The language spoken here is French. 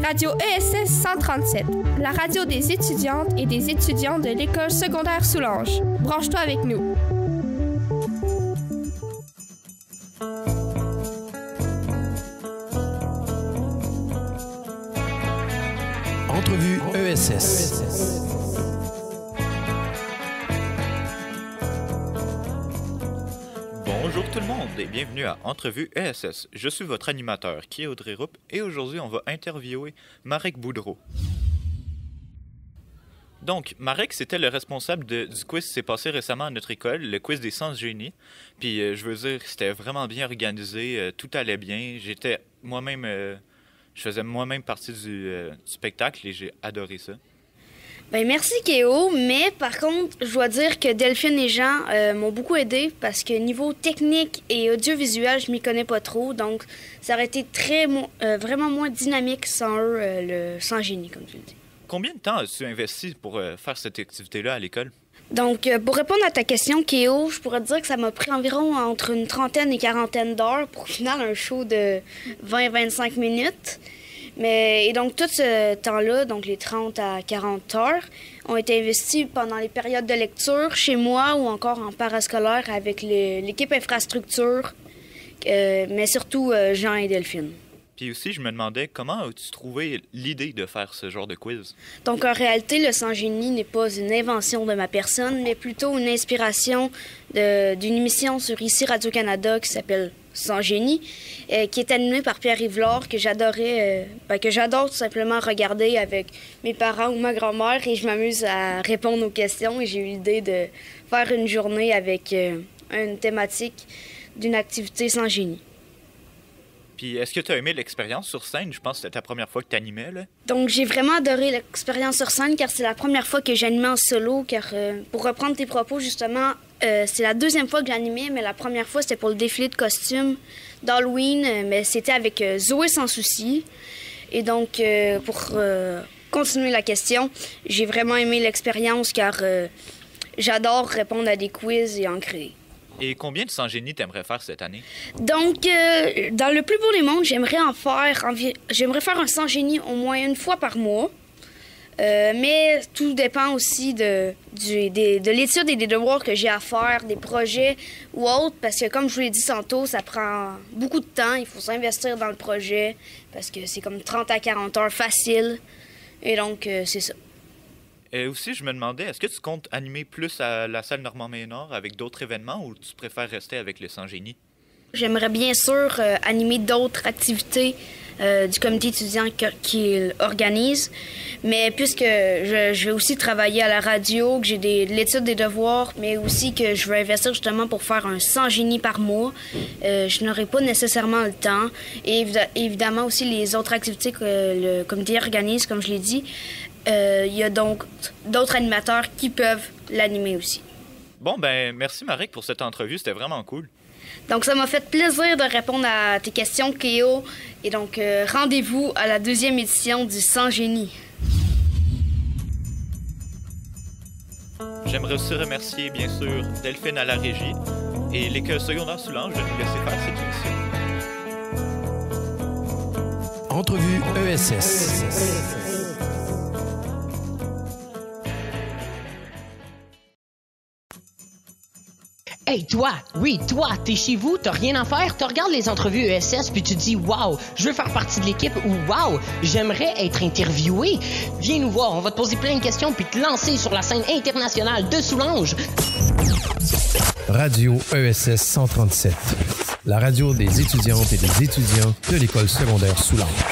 Radio ESS 137, la radio des étudiantes et des étudiants de l'école secondaire Soulanges. Branche-toi avec nous. Entrevue ESS. Bonjour tout le monde et bienvenue à Entrevue ESS. Je suis votre animateur, qui est Audrey Rupp, et aujourd'hui on va interviewer Marek Boudreau. Donc, Marek, c'était le responsable du quiz qui s'est passé récemment à notre école, le quiz des sens génie. Puis, je veux dire, c'était vraiment bien organisé, tout allait bien. J'étais moi-même, je faisais moi-même partie du spectacle et j'ai adoré ça. Ben merci Kéo, mais par contre, je dois dire que Delphine et Jean m'ont beaucoup aidé parce que niveau technique et audiovisuel, je m'y connais pas trop, donc ça aurait été vraiment moins dynamique sans eux, sans génie, comme tu le dis. Combien de temps as-tu investi pour faire cette activité-là à l'école? Donc, pour répondre à ta question, Kéo, je pourrais te dire que ça m'a pris environ entre une trentaine et quarantaine d'heures pour au final un show de 20-25 minutes. Et donc, tout ce temps-là, donc les 30 à 40 heures, ont été investis pendant les périodes de lecture chez moi ou encore en parascolaire avec l'équipe infrastructure, mais surtout Jean et Delphine. Puis aussi, je me demandais, comment as-tu trouvé l'idée de faire ce genre de quiz? Donc, en réalité, le sans génie n'est pas une invention de ma personne, mais plutôt une inspiration d'une émission sur ici Radio-Canada qui s'appelle Sans génie, qui est animée par Pierre Yvelard, que j'adore tout simplement regarder avec mes parents ou ma grand-mère, et je m'amuse à répondre aux questions. Et j'ai eu l'idée de faire une journée avec une thématique d'une activité sans génie. Puis, est-ce que tu as aimé l'expérience sur scène? Je pense que c'était ta première fois que tu animais, là. Donc, j'ai vraiment adoré l'expérience sur scène, car c'est la première fois que j'animais en solo. Car, pour reprendre tes propos, justement, c'est la deuxième fois que j'animais, mais la première fois, c'était pour le défilé de costumes d'Halloween, mais c'était avec Zoé Sans Souci. Et donc, pour continuer la question, j'ai vraiment aimé l'expérience, car j'adore répondre à des quiz et en créer. Et combien de sans-génie t'aimerais faire cette année? Donc, dans le plus beau des mondes, j'aimerais faire un sans-génie au moins une fois par mois. Mais tout dépend aussi de l'étude et des devoirs que j'ai à faire, des projets ou autres, parce que comme je vous l'ai dit tantôt, ça prend beaucoup de temps. Il faut s'investir dans le projet, parce que c'est comme 30 à 40 heures facile. Et donc, c'est ça. Et aussi, je me demandais, est-ce que tu comptes animer plus à la salle Normand-Maynard avec d'autres événements ou tu préfères rester avec le sans-génie? J'aimerais bien sûr animer d'autres activités du comité étudiant qu'il organise, mais puisque je vais aussi travailler à la radio, que j'ai de l'étude des devoirs, mais aussi que je veux investir justement pour faire un sans-génie par mois, je n'aurai pas nécessairement le temps. Et évidemment aussi les autres activités que le comité organise, comme je l'ai dit, il y a donc d'autres animateurs qui peuvent l'animer aussi. Bon, ben merci Marek pour cette entrevue, c'était vraiment cool. Donc ça m'a fait plaisir de répondre à tes questions, Kéo. Et donc rendez-vous à la deuxième édition du Sans génie. J'aimerais aussi remercier bien sûr Delphine à la régie et l'école secondaire Soulanges de nous laisser faire cette émission. Entrevue ESS. Hey, toi, t'es chez vous, t'as rien à faire, tu regardes les entrevues ESS puis tu te dis « Wow, je veux faire partie de l'équipe » ou « Wow, j'aimerais être interviewé ». Viens nous voir, on va te poser plein de questions puis te lancer sur la scène internationale de Soulanges. Radio ESS 137, la radio des étudiantes et des étudiants de l'école secondaire Soulanges.